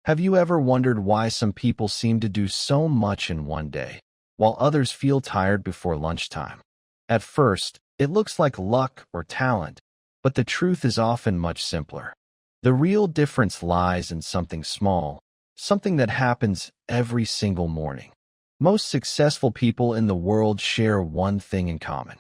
Have you ever wondered why some people seem to do so much in one day, while others feel tired before lunchtime? At first, it looks like luck or talent, but the truth is often much simpler. The real difference lies in something small, something that happens every single morning. Most successful people in the world share one thing in common.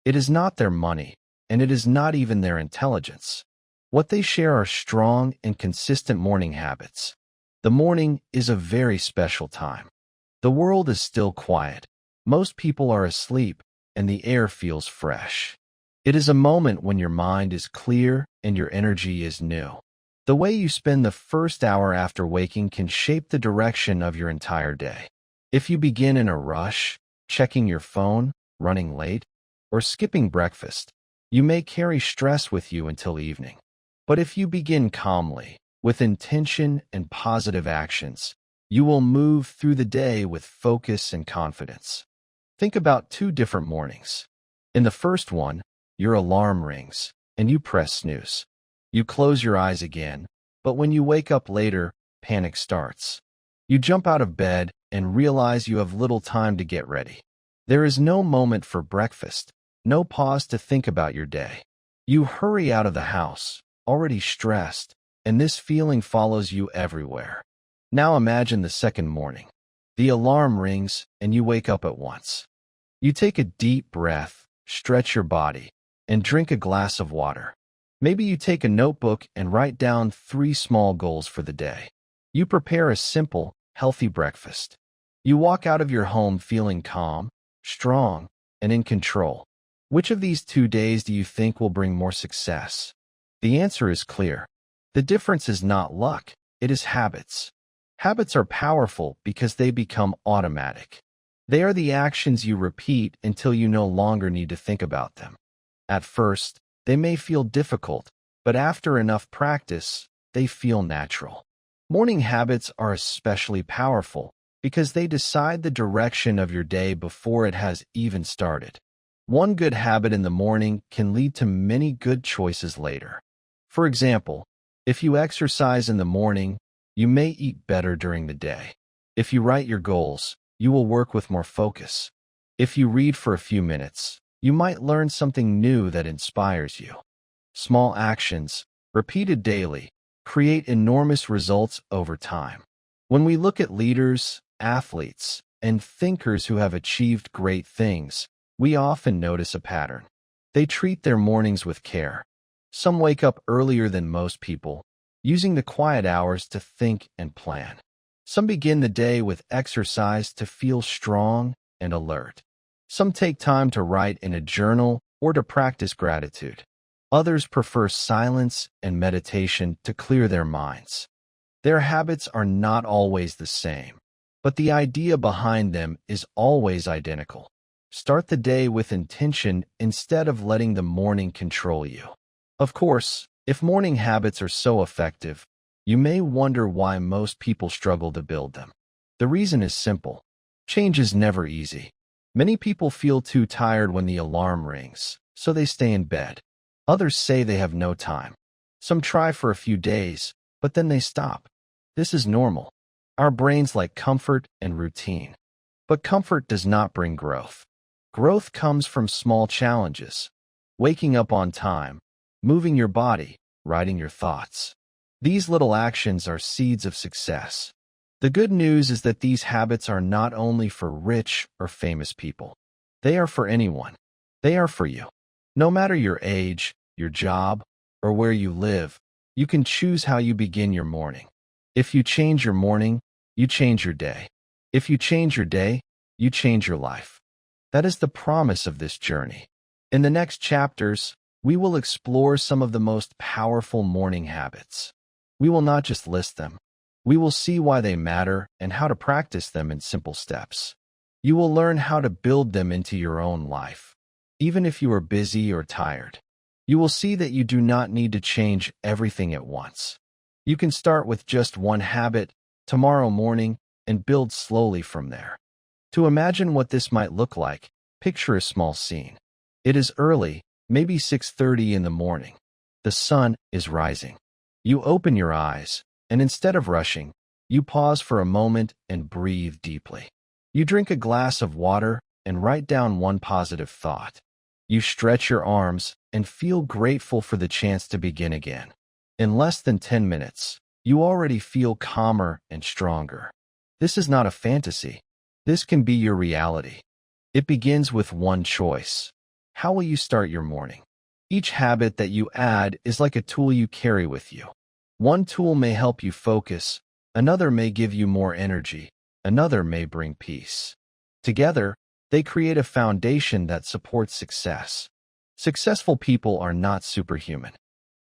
It is not their money, and it is not even their intelligence. What they share are strong and consistent morning habits. The morning is a very special time. The world is still quiet. Most people are asleep, and the air feels fresh. It is a moment when your mind is clear and your energy is new. The way you spend the first hour after waking can shape the direction of your entire day. If you begin in a rush, checking your phone, running late, or skipping breakfast, you may carry stress with you until evening. But if you begin calmly, with intention and positive actions, you will move through the day with focus and confidence. Think about two different mornings. In the first one, your alarm rings, and you press snooze. You close your eyes again, but when you wake up later, panic starts. You jump out of bed and realize you have little time to get ready. There is no moment for breakfast, no pause to think about your day. You hurry out of the house, already stressed, and this feeling follows you everywhere. Now imagine the second morning. The alarm rings, and you wake up at once. You take a deep breath, stretch your body, and drink a glass of water. Maybe you take a notebook and write down 3 small goals for the day. You prepare a simple, healthy breakfast. You walk out of your home feeling calm, strong, and in control. Which of these 2 days do you think will bring more success? The answer is clear. The difference is not luck, it is habits. Habits are powerful because they become automatic. They are the actions you repeat until you no longer need to think about them. At first, they may feel difficult, but after enough practice, they feel natural. Morning habits are especially powerful because they decide the direction of your day before it has even started. One good habit in the morning can lead to many good choices later. For example, if you exercise in the morning, you may eat better during the day. If you write your goals, you will work with more focus. If you read for a few minutes, you might learn something new that inspires you. Small actions, repeated daily, create enormous results over time. When we look at leaders, athletes, and thinkers who have achieved great things, we often notice a pattern. They treat their mornings with care. Some wake up earlier than most people, using the quiet hours to think and plan. Some begin the day with exercise to feel strong and alert. Some take time to write in a journal or to practice gratitude. Others prefer silence and meditation to clear their minds. Their habits are not always the same, but the idea behind them is always identical. Start the day with intention instead of letting the morning control you. Of course, if morning habits are so effective, you may wonder why most people struggle to build them. The reason is simple. Change is never easy. Many people feel too tired when the alarm rings, so they stay in bed. Others say they have no time. Some try for a few days, but then they stop. This is normal. Our brains like comfort and routine. But comfort does not bring growth. Growth comes from small challenges. Waking up on time, moving your body, writing your thoughts. These little actions are seeds of success. The good news is that these habits are not only for rich or famous people. They are for anyone. They are for you. No matter your age, your job, or where you live, you can choose how you begin your morning. If you change your morning, you change your day. If you change your day, you change your life. That is the promise of this journey. In the next chapters, we will explore some of the most powerful morning habits. We will not just list them. We will see why they matter and how to practice them in simple steps. You will learn how to build them into your own life, even if you are busy or tired. You will see that you do not need to change everything at once. You can start with just one habit tomorrow morning and build slowly from there. To imagine what this might look like, picture a small scene. It is early, maybe 6:30 in the morning. The sun is rising. You open your eyes, and instead of rushing, You pause for a moment and breathe deeply. You drink a glass of water and write down one positive thought. You stretch your arms and feel grateful for the chance to begin again. In less than 10 minutes, you already feel calmer and stronger. This is not a fantasy. This can be your reality. It begins with one choice. How will you start your morning? Each habit that you add is like a tool you carry with you. One tool may help you focus, another may give you more energy, another may bring peace. Together, they create a foundation that supports success. Successful people are not superhuman.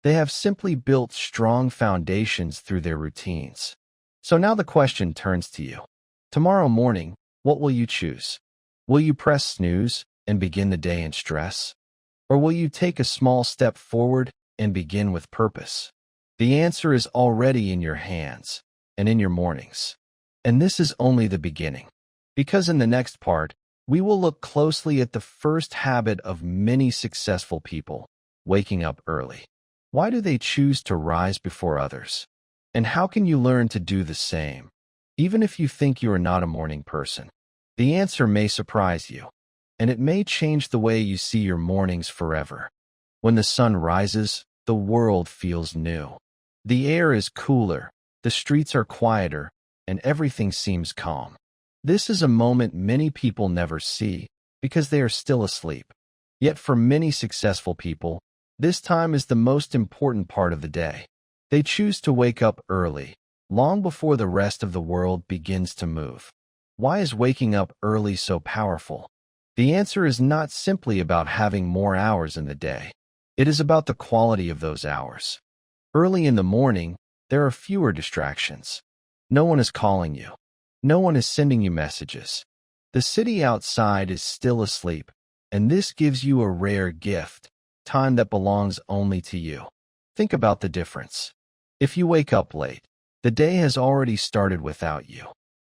They have simply built strong foundations through their routines. So now the question turns to you. Tomorrow morning, what will you choose? Will you press snooze and begin the day in stress? Or will you take a small step forward and begin with purpose? The answer is already in your hands and in your mornings. And this is only the beginning. Because in the next part, we will look closely at the first habit of many successful people, waking up early. Why do they choose to rise before others? And how can you learn to do the same? Even if you think you are not a morning person, the answer may surprise you, and it may change the way you see your mornings forever. When the sun rises, the world feels new. The air is cooler, the streets are quieter, and everything seems calm. This is a moment many people never see because they are still asleep. Yet for many successful people, this time is the most important part of the day. They choose to wake up early, long before the rest of the world begins to move. Why is waking up early so powerful? The answer is not simply about having more hours in the day. It is about the quality of those hours. Early in the morning, there are fewer distractions. No one is calling you. No one is sending you messages. The city outside is still asleep, and this gives you a rare gift, time that belongs only to you. Think about the difference. If you wake up late, the day has already started without you.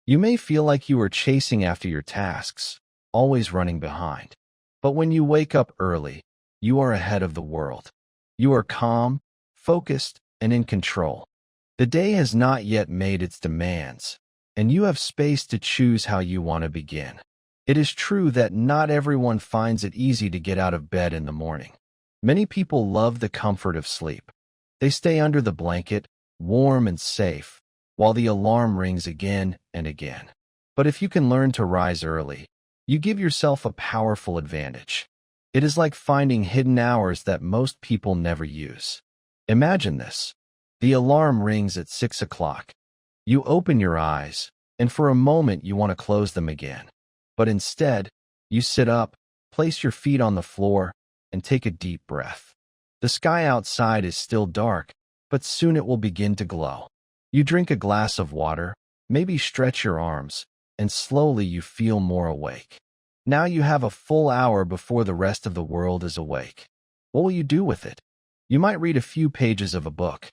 You may feel like you are chasing after your tasks, always running behind. But when you wake up early, you are ahead of the world. You are calm, focused, and in control. The day has not yet made its demands, and you have space to choose how you want to begin. It is true that not everyone finds it easy to get out of bed in the morning. Many people love the comfort of sleep. They stay under the blanket, warm and safe, while the alarm rings again and again. But if you can learn to rise early, you give yourself a powerful advantage. It is like finding hidden hours that most people never use. Imagine this. The alarm rings at 6 o'clock. You open your eyes, and for a moment you want to close them again. But instead, you sit up, place your feet on the floor, and take a deep breath. The sky outside is still dark, but soon it will begin to glow. You drink a glass of water, maybe stretch your arms, and slowly you feel more awake. Now you have a full hour before the rest of the world is awake. What will you do with it? You might read a few pages of a book.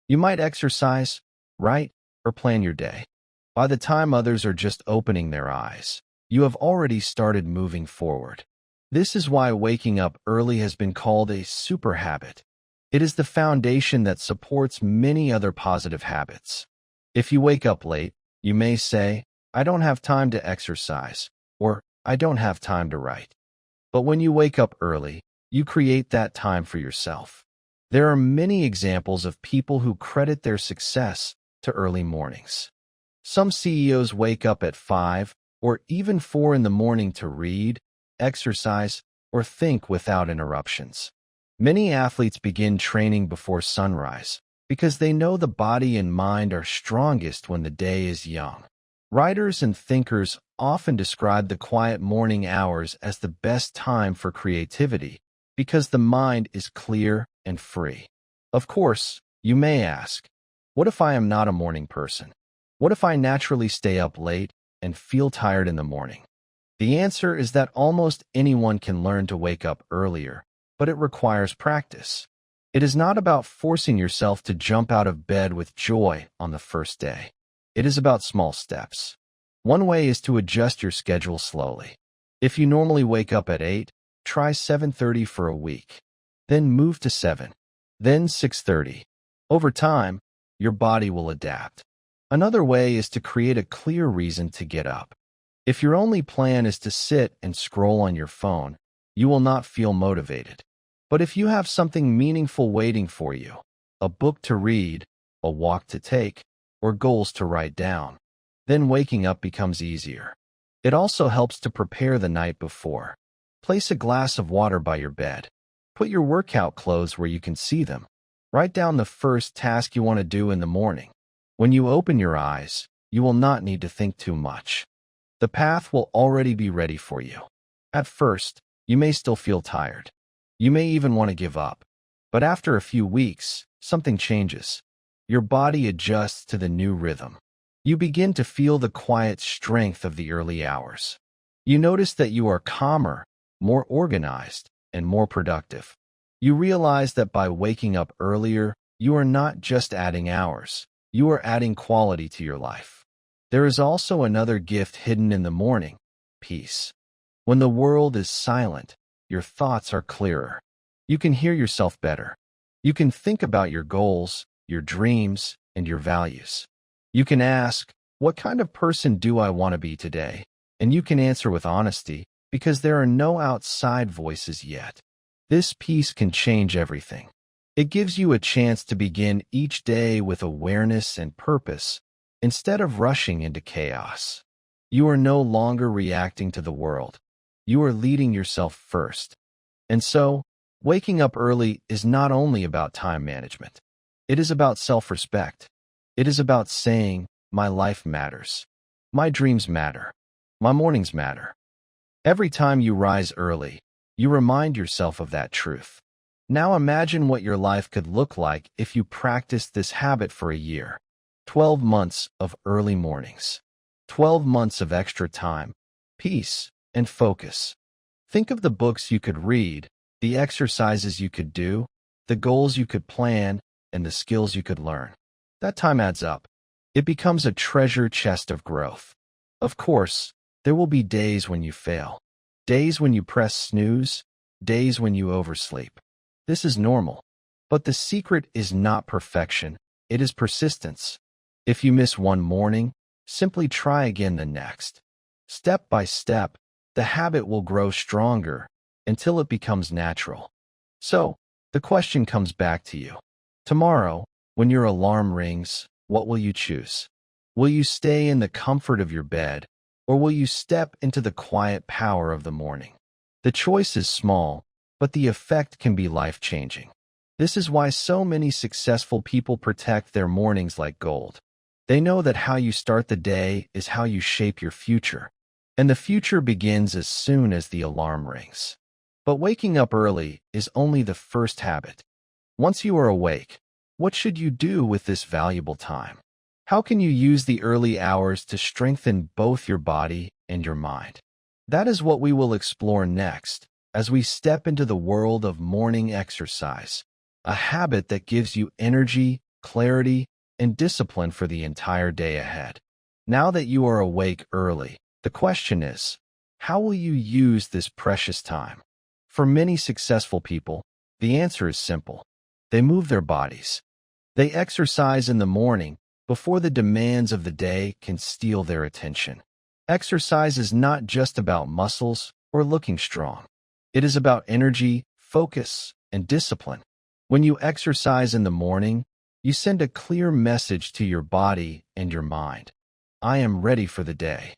You might exercise, write, or plan your day. By the time others are just opening their eyes, you have already started moving forward. This is why waking up early has been called a super habit. It is the foundation that supports many other positive habits. If you wake up late, you may say, "I don't have time to exercise," or "I don't have time to write." But when you wake up early, you create that time for yourself. There are many examples of people who credit their success to early mornings. Some CEOs wake up at 5 or even 4 in the morning to read, exercise, or think without interruptions. Many athletes begin training before sunrise because they know the body and mind are strongest when the day is young. Writers and thinkers often describe the quiet morning hours as the best time for creativity because the mind is clear and free. Of course, you may ask, what if I am not a morning person? What if I naturally stay up late and feel tired in the morning? The answer is that almost anyone can learn to wake up earlier, but it requires practice. It is not about forcing yourself to jump out of bed with joy on the first day. It is about small steps. One way is to adjust your schedule slowly. If you normally wake up at 8, try 7:30 for a week. Then move to 7. Then 6:30. Over time, your body will adapt. Another way is to create a clear reason to get up. If your only plan is to sit and scroll on your phone, you will not feel motivated. But if you have something meaningful waiting for you, a book to read, a walk to take, or goals to write down, then waking up becomes easier. It also helps to prepare the night before. Place a glass of water by your bed. Put your workout clothes where you can see them. Write down the first task you want to do in the morning. When you open your eyes, you will not need to think too much. The path will already be ready for you. At first, you may still feel tired. You may even want to give up. But after a few weeks, something changes. Your body adjusts to the new rhythm. You begin to feel the quiet strength of the early hours. You notice that you are calmer, more organized, and more productive. You realize that by waking up earlier, you are not just adding hours, you are adding quality to your life. There is also another gift hidden in the morning: peace. When the world is silent, your thoughts are clearer. You can hear yourself better. You can think about your goals, your dreams, and your values. You can ask, what kind of person do I want to be today? And you can answer with honesty, because there are no outside voices yet. This peace can change everything. It gives you a chance to begin each day with awareness and purpose, instead of rushing into chaos. You are no longer reacting to the world. You are leading yourself first. And so, waking up early is not only about time management. It is about self-respect. It is about saying, my life matters. My dreams matter. My mornings matter. Every time you rise early, you remind yourself of that truth. Now imagine what your life could look like if you practiced this habit for a year. 12 months of early mornings. 12 months of extra time, peace, and focus. Think of the books you could read, the exercises you could do, the goals you could plan, and the skills you could learn. That time adds up. It becomes a treasure chest of growth. Of course, there will be days when you fail. Days when you press snooze. Days when you oversleep. This is normal. But the secret is not perfection. It is persistence. If you miss one morning, simply try again the next. Step by step, the habit will grow stronger until it becomes natural. So, the question comes back to you. Tomorrow, when your alarm rings, what will you choose? Will you stay in the comfort of your bed, or will you step into the quiet power of the morning? The choice is small, but the effect can be life-changing. This is why so many successful people protect their mornings like gold. They know that how you start the day is how you shape your future, and the future begins as soon as the alarm rings. But waking up early is only the first habit. Once you are awake, what should you do with this valuable time? How can you use the early hours to strengthen both your body and your mind? That is what we will explore next, as we step into the world of morning exercise, a habit that gives you energy, clarity, and discipline for the entire day ahead. Now that you are awake early, the question is, how will you use this precious time? For many successful people, the answer is simple. They move their bodies. They exercise in the morning before the demands of the day can steal their attention. Exercise is not just about muscles or looking strong. It is about energy, focus, and discipline. When you exercise in the morning, you send a clear message to your body and your mind. I am ready for the day.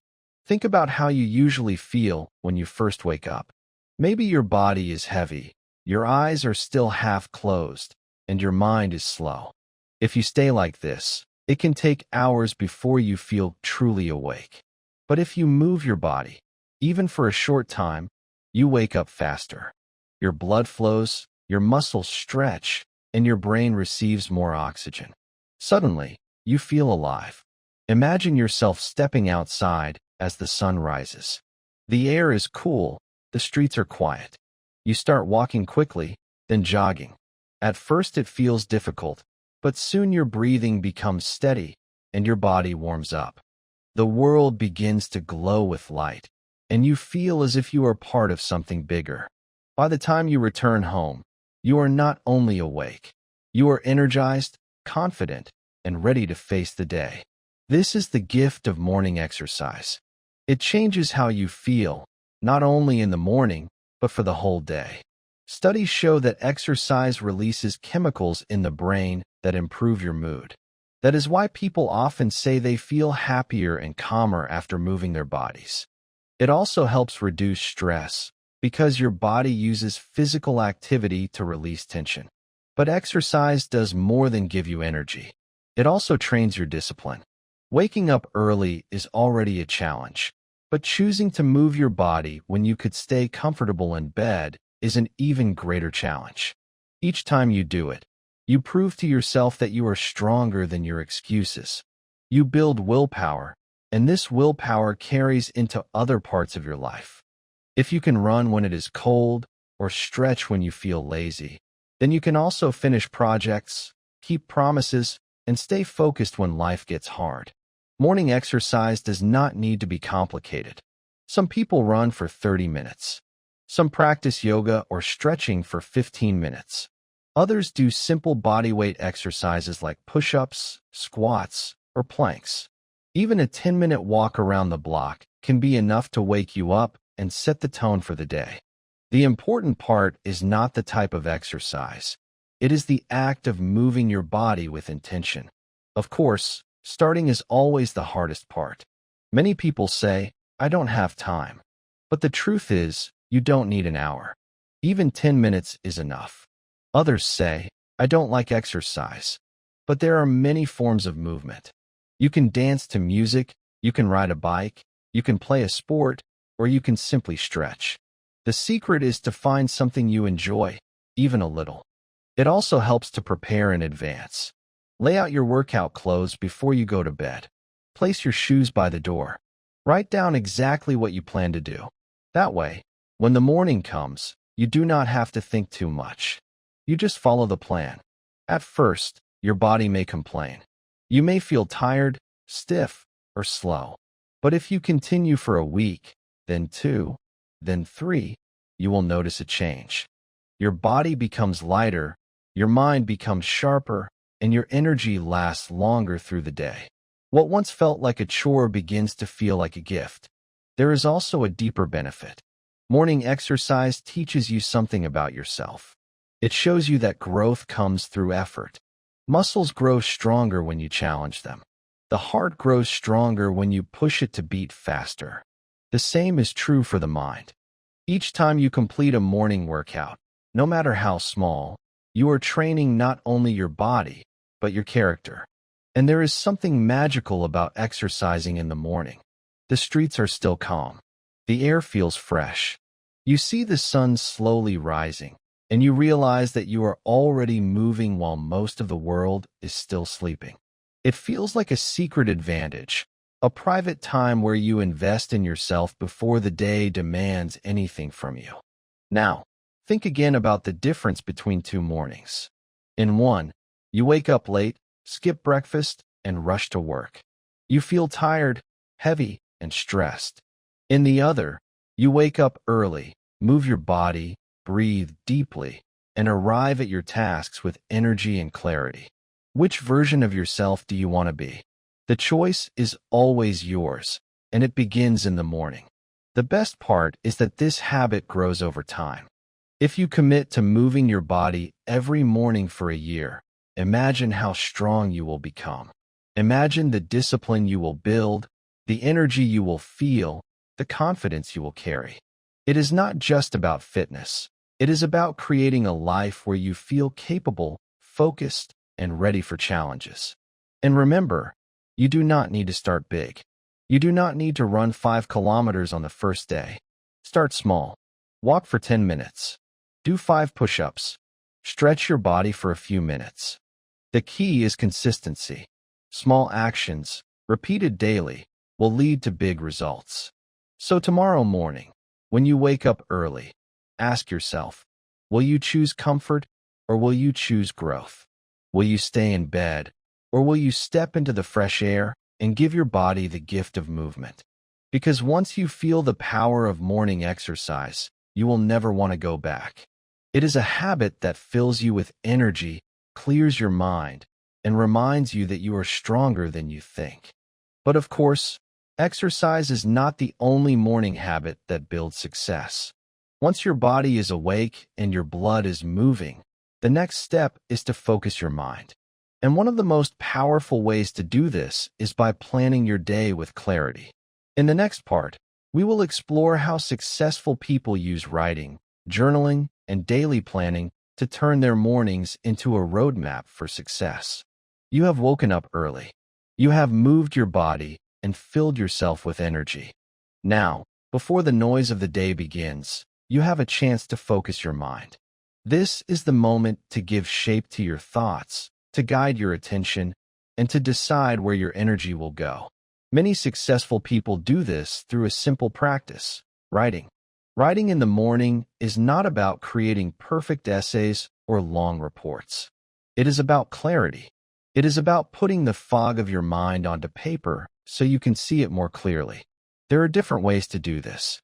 Think about how you usually feel when you first wake up. Maybe your body is heavy, your eyes are still half closed, and your mind is slow. If you stay like this, it can take hours before you feel truly awake. But if you move your body, even for a short time, you wake up faster. Your blood flows, your muscles stretch, and your brain receives more oxygen. Suddenly, you feel alive. Imagine yourself stepping outside as the sun rises. The air is cool, the streets are quiet. You start walking quickly, then jogging. At first it feels difficult, but soon your breathing becomes steady and your body warms up. The world begins to glow with light, and you feel as if you are part of something bigger. By the time you return home, you are not only awake, you are energized, confident, and ready to face the day. This is the gift of morning exercise. It changes how you feel, not only in the morning, but for the whole day. Studies show that exercise releases chemicals in the brain that improve your mood. That is why people often say they feel happier and calmer after moving their bodies. It also helps reduce stress, because your body uses physical activity to release tension. But exercise does more than give you energy. It also trains your discipline. Waking up early is already a challenge, but choosing to move your body when you could stay comfortable in bed is an even greater challenge. Each time you do it, you prove to yourself that you are stronger than your excuses. You build willpower, and this willpower carries into other parts of your life. If you can run when it is cold or stretch when you feel lazy, then you can also finish projects, keep promises, and stay focused when life gets hard. Morning exercise does not need to be complicated. Some people run for 30 minutes. Some practice yoga or stretching for 15 minutes. Others do simple bodyweight exercises like push-ups, squats, or planks. Even a 10-minute walk around the block can be enough to wake you up and set the tone for the day. The important part is not the type of exercise. It is the act of moving your body with intention. Of course, starting is always the hardest part. Many people say, "I don't have time." But the truth is, you don't need an hour. Even 10 minutes is enough. Others say, "I don't like exercise." But there are many forms of movement. You can dance to music, you can ride a bike, you can play a sport, or you can simply stretch. The secret is to find something you enjoy, even a little. It also helps to prepare in advance. Lay out your workout clothes before you go to bed. Place your shoes by the door. Write down exactly what you plan to do. That way, when the morning comes, you do not have to think too much. You just follow the plan. At first, your body may complain. You may feel tired, stiff, or slow. But if you continue for a week, then 2, then 3, you will notice a change. Your body becomes lighter, your mind becomes sharper, and your energy lasts longer through the day. What once felt like a chore begins to feel like a gift. There is also a deeper benefit. Morning exercise teaches you something about yourself. It shows you that growth comes through effort. Muscles grow stronger when you challenge them. The heart grows stronger when you push it to beat faster. The same is true for the mind. Each time you complete a morning workout, no matter how small, you are training not only your body, but your character. And there is something magical about exercising in the morning. The streets are still calm. The air feels fresh. You see the sun slowly rising, and you realize that you are already moving while most of the world is still sleeping. It feels like a secret advantage, a private time where you invest in yourself before the day demands anything from you. Now, think again about the difference between 2 mornings. In one, you wake up late, skip breakfast, and rush to work. You feel tired, heavy, and stressed. In the other, you wake up early, move your body, breathe deeply, and arrive at your tasks with energy and clarity. Which version of yourself do you want to be? The choice is always yours, and it begins in the morning. The best part is that this habit grows over time. If you commit to moving your body every morning for a year, imagine how strong you will become. Imagine the discipline you will build, the energy you will feel, the confidence you will carry. It is not just about fitness. It is about creating a life where you feel capable, focused, and ready for challenges. And remember, you do not need to start big. You do not need to run 5 kilometers on the first day. Start small. Walk for 10 minutes. Do 5 push-ups. Stretch your body for a few minutes. The key is consistency. Small actions, repeated daily, will lead to big results. So tomorrow morning, when you wake up early, ask yourself, will you choose comfort or will you choose growth? Will you stay in bed or will you step into the fresh air and give your body the gift of movement? Because once you feel the power of morning exercise, you will never want to go back. It is a habit that fills you with energy, clears your mind, and reminds you that you are stronger than you think. But of course, exercise is not the only morning habit that builds success. Once your body is awake and your blood is moving, the next step is to focus your mind. And one of the most powerful ways to do this is by planning your day with clarity. In the next part, we will explore how successful people use writing, journaling, and daily planning to turn their mornings into a roadmap for success. You have woken up early. You have moved your body and filled yourself with energy. Now, before the noise of the day begins, you have a chance to focus your mind. This is the moment to give shape to your thoughts, to guide your attention, and to decide where your energy will go. Many successful people do this through a simple practice: writing. Writing in the morning is not about creating perfect essays or long reports. It is about clarity. It is about putting the fog of your mind onto paper so you can see it more clearly. There are different ways to do this.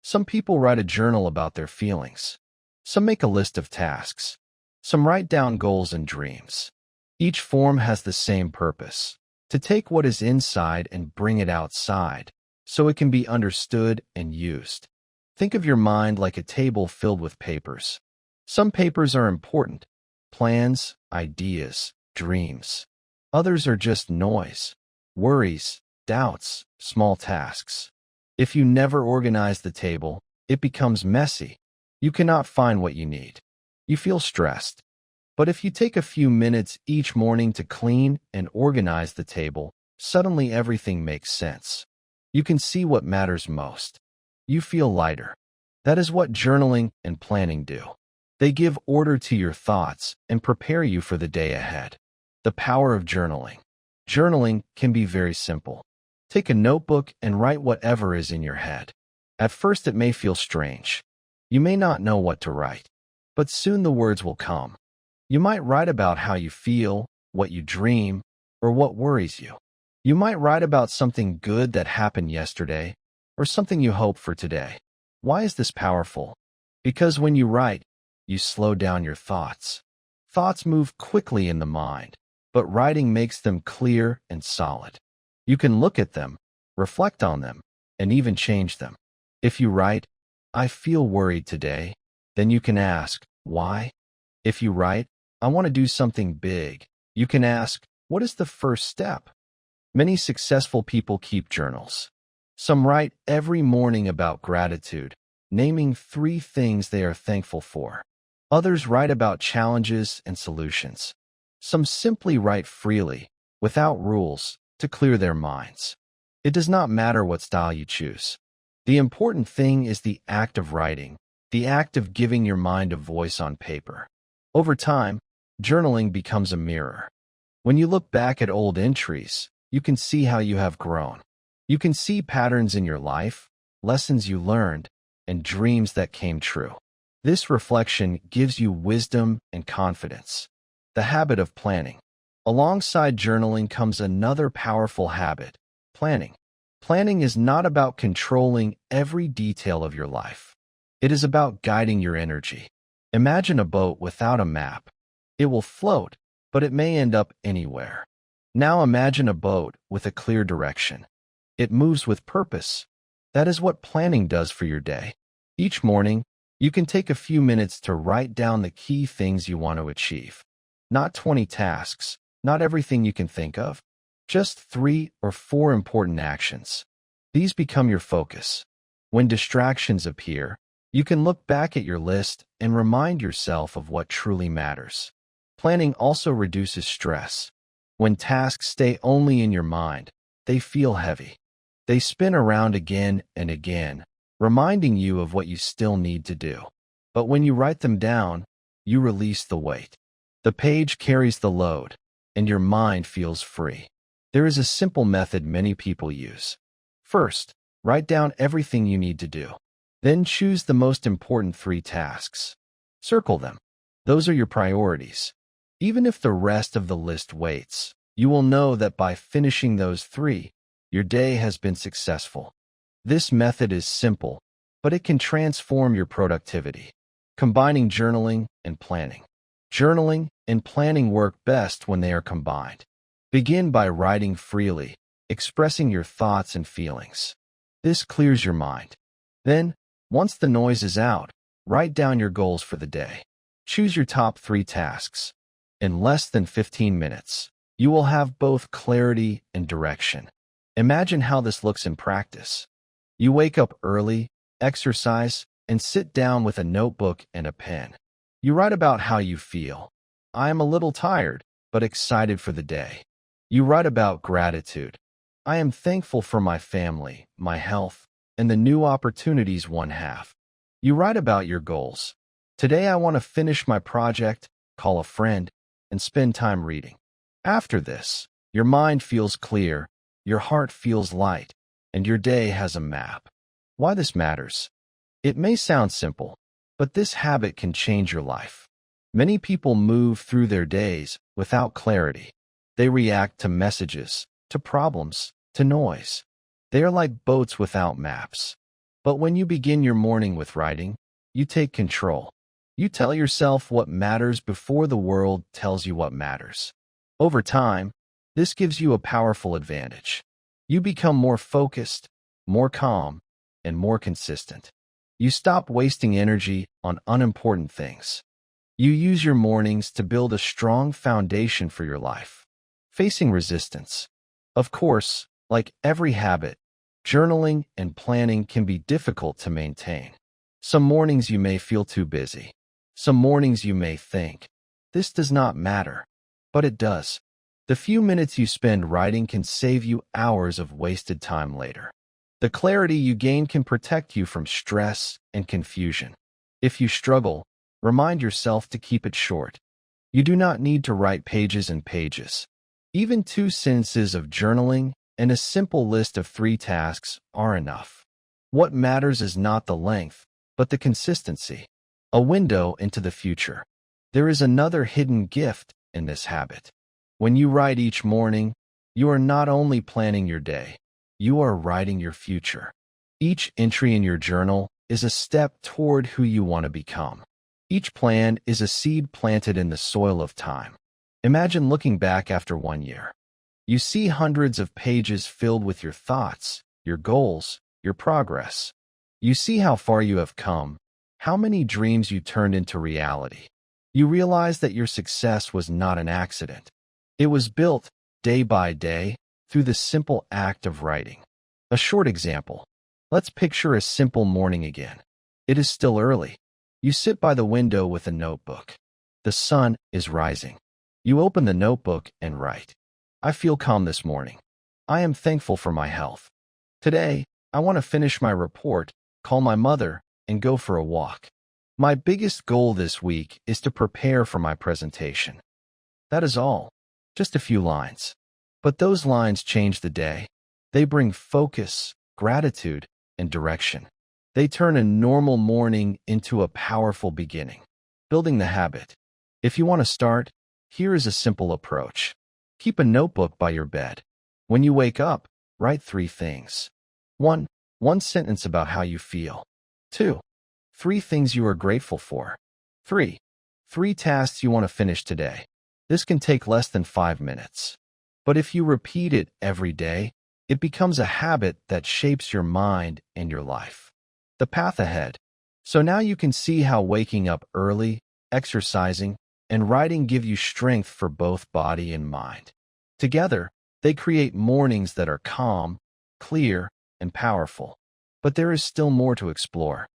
Some people write a journal about their feelings. Some make a list of tasks. Some write down goals and dreams. Each form has the same purpose: to take what is inside and bring it outside, so it can be understood and used. Think of your mind like a table filled with papers. Some papers are important: plans, ideas, dreams. Others are just noise: worries, doubts, small tasks. If you never organize the table, it becomes messy. You cannot find what you need. You feel stressed. But if you take a few minutes each morning to clean and organize the table, suddenly everything makes sense. You can see what matters most. You feel lighter. That is what journaling and planning do. They give order to your thoughts and prepare you for the day ahead. The power of journaling. Journaling can be very simple. Take a notebook and write whatever is in your head. At first it may feel strange. You may not know what to write, but soon the words will come. You might write about how you feel, what you dream, or what worries you. You might write about something good that happened yesterday, or something you hope for today. Why is this powerful? Because when you write, you slow down your thoughts. Thoughts move quickly in the mind, but writing makes them clear and solid. You can look at them, reflect on them, and even change them. If you write, "I feel worried today," then you can ask, why? If you write, "I want to do something big," you can ask, what is the first step? Many successful people keep journals. Some write every morning about gratitude, naming 3 things they are thankful for. Others write about challenges and solutions. Some simply write freely, without rules, to clear their minds. It does not matter what style you choose. The important thing is the act of writing, the act of giving your mind a voice on paper. Over time, journaling becomes a mirror. When you look back at old entries, you can see how you have grown. You can see patterns in your life, lessons you learned, and dreams that came true. This reflection gives you wisdom and confidence. The habit of planning. Alongside journaling comes another powerful habit: planning. Planning is not about controlling every detail of your life. It is about guiding your energy. Imagine a boat without a map. It will float, but it may end up anywhere. Now imagine a boat with a clear direction. It moves with purpose. That is what planning does for your day. Each morning, you can take a few minutes to write down the key things you want to achieve. Not 20 tasks, not everything you can think of, just 3 or 4 important actions. These become your focus. When distractions appear, you can look back at your list and remind yourself of what truly matters. Planning also reduces stress. When tasks stay only in your mind, they feel heavy. They spin around again and again, reminding you of what you still need to do. But when you write them down, you release the weight. The page carries the load, and your mind feels free. There is a simple method many people use. First, write down everything you need to do. Then choose the most important 3 tasks. Circle them. Those are your priorities. Even if the rest of the list waits, you will know that by finishing those 3, your day has been successful. This method is simple, but it can transform your productivity. Combining journaling and planning. Journaling and planning work best when they are combined. Begin by writing freely, expressing your thoughts and feelings. This clears your mind. Then, once the noise is out, write down your goals for the day. Choose your top 3 tasks. In less than 15 minutes, you will have both clarity and direction. Imagine how this looks in practice. You wake up early, exercise, and sit down with a notebook and a pen. You write about how you feel. I am a little tired, but excited for the day. You write about gratitude. I am thankful for my family, my health, and the new opportunities one have. You write about your goals. Today I want to finish my project, call a friend, and spend time reading. After this, your mind feels clear, your heart feels light, and your day has a map. Why this matters? It may sound simple, but this habit can change your life. Many people move through their days without clarity. They react to messages, to problems, to noise. They are like boats without maps. But when you begin your morning with writing, you take control. You tell yourself what matters before the world tells you what matters. Over time, this gives you a powerful advantage. You become more focused, more calm, and more consistent. You stop wasting energy on unimportant things. You use your mornings to build a strong foundation for your life. Facing resistance. Of course, like every habit, journaling and planning can be difficult to maintain. Some mornings you may feel too busy. Some mornings you may think, this does not matter. But it does. The few minutes you spend writing can save you hours of wasted time later. The clarity you gain can protect you from stress and confusion. If you struggle, remind yourself to keep it short. You do not need to write pages and pages. Even 2 sentences of journaling and a simple list of 3 tasks are enough. What matters is not the length, but the consistency. A window into the future. There is another hidden gift in this habit. When you write each morning, you are not only planning your day, you are writing your future. Each entry in your journal is a step toward who you want to become. Each plan is a seed planted in the soil of time. Imagine looking back after 1 year. You see hundreds of pages filled with your thoughts, your goals, your progress. You see how far you have come, how many dreams you turned into reality. You realize that your success was not an accident. It was built, day by day, through the simple act of writing. A short example. Let's picture a simple morning again. It is still early. You sit by the window with a notebook. The sun is rising. You open the notebook and write. I feel calm this morning. I am thankful for my health. Today, I want to finish my report, call my mother, and go for a walk. My biggest goal this week is to prepare for my presentation. That is all. Just a few lines. But those lines change the day. They bring focus, gratitude, and direction. They turn a normal morning into a powerful beginning. Building the habit. If you want to start, here is a simple approach. Keep a notebook by your bed. When you wake up, write 3 things. 1. One sentence about how you feel. 2. 3 things you are grateful for. 3. 3 tasks you want to finish today. This can take less than 5 minutes. But if you repeat it every day, it becomes a habit that shapes your mind and your life. The path ahead. So now you can see how waking up early, exercising, and writing give you strength for both body and mind. Together, they create mornings that are calm, clear, and powerful. But there is still more to explore.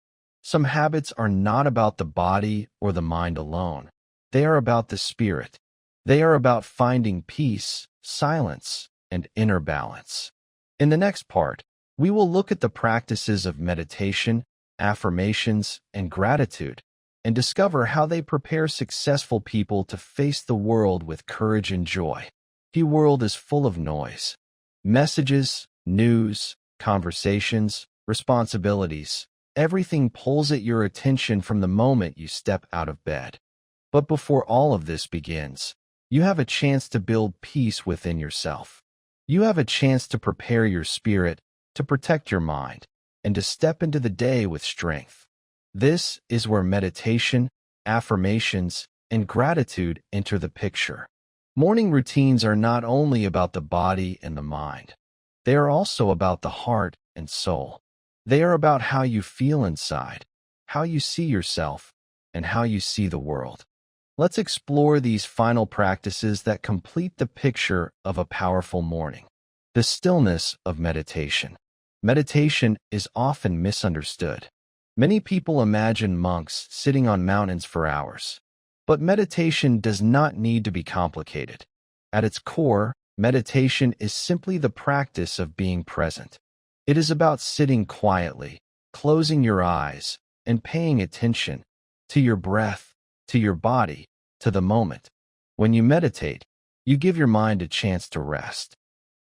Some habits are not about the body or the mind alone. They are about the spirit. They are about finding peace, silence, and inner balance. In the next part, we will look at the practices of meditation, affirmations, and gratitude, and discover how they prepare successful people to face the world with courage and joy. The world is full of noise. Messages, news, conversations, responsibilities. Everything pulls at your attention from the moment you step out of bed. But before all of this begins, you have a chance to build peace within yourself. You have a chance to prepare your spirit, to protect your mind, and to step into the day with strength. This is where meditation, affirmations, and gratitude enter the picture. Morning routines are not only about the body and the mind. They are also about the heart and soul. They are about how you feel inside, how you see yourself, and how you see the world. Let's explore these final practices that complete the picture of a powerful morning. The stillness of meditation. Meditation is often misunderstood. Many people imagine monks sitting on mountains for hours. But meditation does not need to be complicated. At its core, meditation is simply the practice of being present. It is about sitting quietly, closing your eyes, and paying attention to your breath, to your body, to the moment. When you meditate, you give your mind a chance to rest.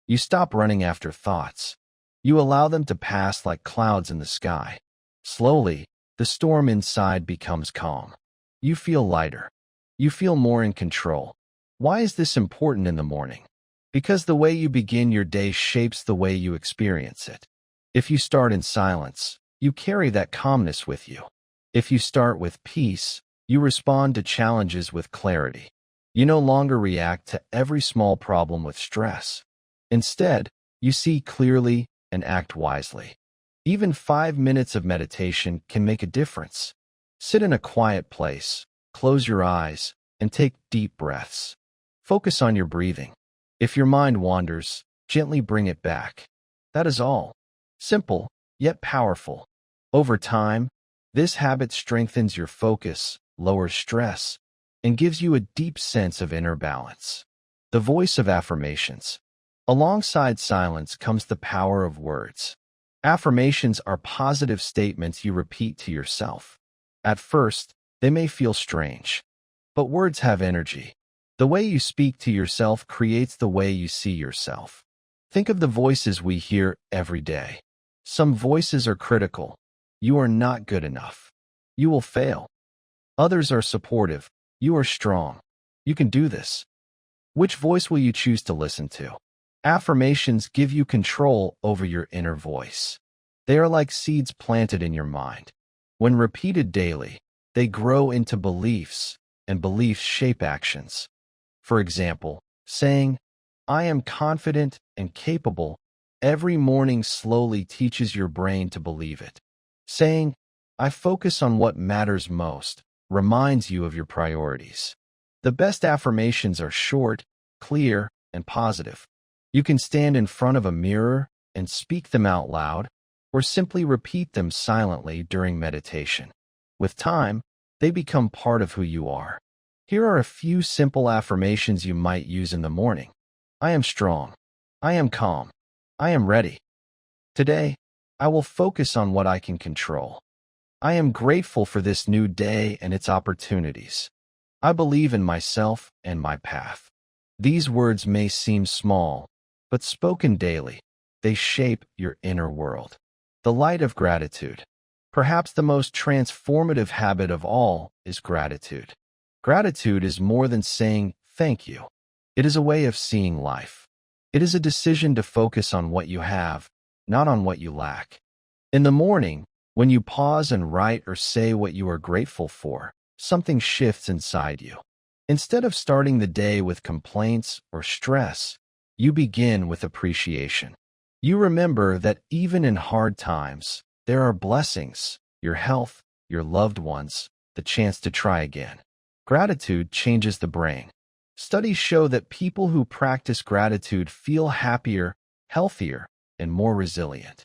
You stop running after thoughts. You allow them to pass like clouds in the sky. Slowly, the storm inside becomes calm. You feel lighter. You feel more in control. Why is this important in the morning? Because the way you begin your day shapes the way you experience it. If you start in silence, you carry that calmness with you. If you start with peace, you respond to challenges with clarity. You no longer react to every small problem with stress. Instead, you see clearly and act wisely. Even 5 minutes of meditation can make a difference. Sit in a quiet place, close your eyes, and take deep breaths. Focus on your breathing. If your mind wanders, gently bring it back. That is all. Simple, yet powerful. Over time, this habit strengthens your focus, lowers stress, and gives you a deep sense of inner balance. The voice of affirmations. Alongside silence comes the power of words. Affirmations are positive statements you repeat to yourself. At first, they may feel strange, but words have energy. The way you speak to yourself creates the way you see yourself. Think of the voices we hear every day. Some voices are critical. You are not good enough. You will fail. Others are supportive. You are strong. You can do this. Which voice will you choose to listen to? Affirmations give you control over your inner voice. They are like seeds planted in your mind. When repeated daily, they grow into beliefs, and beliefs shape actions. For example, saying, "I am confident and capable," every morning slowly teaches your brain to believe it. Saying, "I focus on what matters most," reminds you of your priorities. The best affirmations are short, clear, and positive. You can stand in front of a mirror and speak them out loud, or simply repeat them silently during meditation. With time, they become part of who you are. Here are a few simple affirmations you might use in the morning. I am strong. I am calm. I am ready. Today, I will focus on what I can control. I am grateful for this new day and its opportunities. I believe in myself and my path. These words may seem small, but spoken daily, they shape your inner world. The light of gratitude. Perhaps the most transformative habit of all is gratitude. Gratitude is more than saying thank you. It is a way of seeing life. It is a decision to focus on what you have, not on what you lack. In the morning, when you pause and write or say what you are grateful for, something shifts inside you. Instead of starting the day with complaints or stress, you begin with appreciation. You remember that even in hard times, there are blessings, your health, your loved ones, the chance to try again. Gratitude changes the brain. Studies show that people who practice gratitude feel happier, healthier, and more resilient.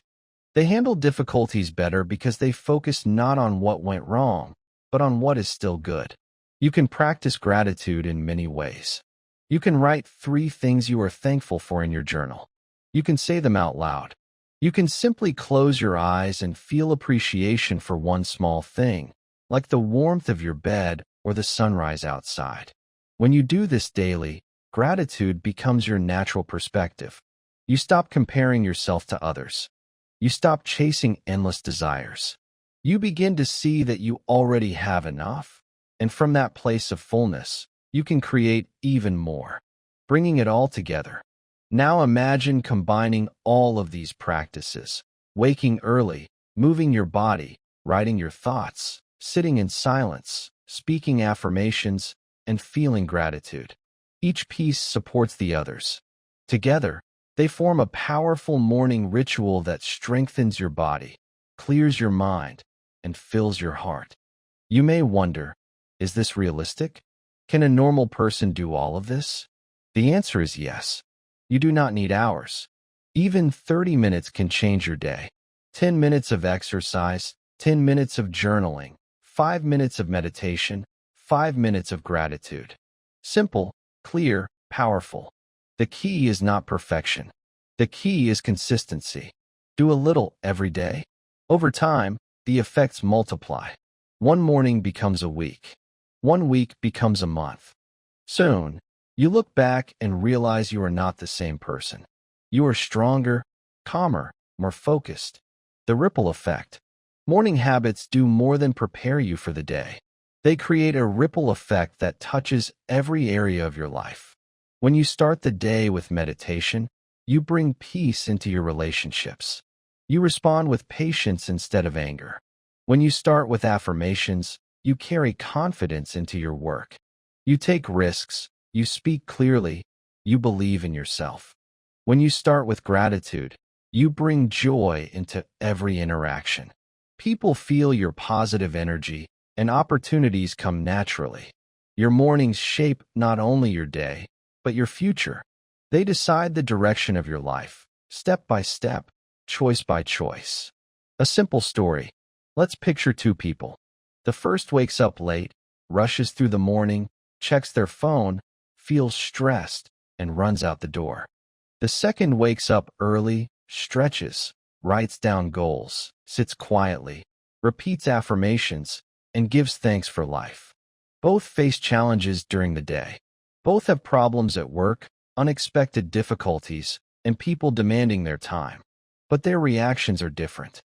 They handle difficulties better because they focus not on what went wrong, but on what is still good. You can practice gratitude in many ways. You can write 3 things you are thankful for in your journal. You can say them out loud. You can simply close your eyes and feel appreciation for one small thing, like the warmth of your bed or the sunrise outside. When you do this daily, gratitude becomes your natural perspective. You stop comparing yourself to others. You stop chasing endless desires. You begin to see that you already have enough, and from that place of fullness, you can create even more. Bringing it all together. Now imagine combining all of these practices: waking early, moving your body, writing your thoughts, sitting in silence, speaking affirmations, and feeling gratitude. Each piece supports the others. Together, They form a powerful morning ritual that strengthens your body, clears your mind, and fills your heart. You may wonder, is this realistic? Can a normal person do all of this? The answer is yes. You do not need hours. Even 30 minutes can change your day. 10 minutes of exercise, 10 minutes of journaling, 5 minutes of meditation, 5 minutes of gratitude. Simple, clear, powerful. The key is not perfection. The key is consistency. Do a little every day. Over time, the effects multiply. One morning becomes a week. 1 week becomes a month. Soon, you look back and realize you are not the same person. You are stronger, calmer, more focused. The ripple effect. Morning habits do more than prepare you for the day. They create a ripple effect that touches every area of your life. When you start the day with meditation, you bring peace into your relationships. You respond with patience instead of anger. When you start with affirmations, you carry confidence into your work. You take risks, you speak clearly, you believe in yourself. When you start with gratitude, you bring joy into every interaction. People feel your positive energy, and opportunities come naturally. Your mornings shape not only your day, but your future. They decide the direction of your life, step by step, choice by choice. A simple story. Let's picture two people. The first wakes up late, rushes through the morning, checks their phone, feels stressed, and runs out the door. The second wakes up early, stretches, writes down goals, sits quietly, repeats affirmations, and gives thanks for life. Both face challenges during the day. Both have problems at work, unexpected difficulties, and people demanding their time. But their reactions are different.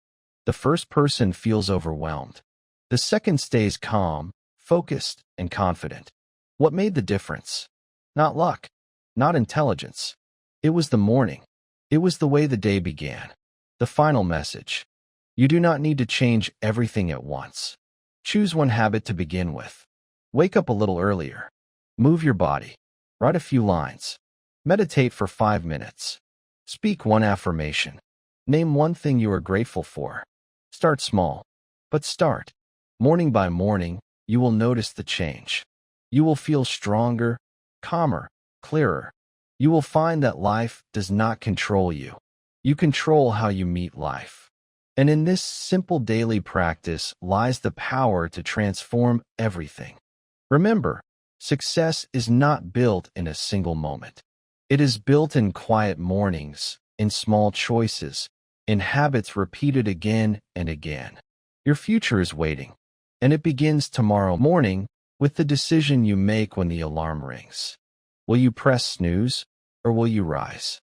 The first person feels overwhelmed. The second stays calm, focused, and confident. What made the difference? Not luck, not intelligence. It was the morning. It was the way the day began. The final message. You do not need to change everything at once. Choose one habit to begin with. Wake up a little earlier. Move your body. Write a few lines. Meditate for 5 minutes. Speak one affirmation. Name one thing you are grateful for. Start small, but start. Morning by morning, you will notice the change. You will feel stronger, calmer, clearer. You will find that life does not control you. You control how you meet life. And in this simple daily practice lies the power to transform everything. Remember, success is not built in a single moment. It is built in quiet mornings, in small choices, in habits repeated again and again. Your future is waiting, and it begins tomorrow morning with the decision you make when the alarm rings. Will you press snooze, or will you rise?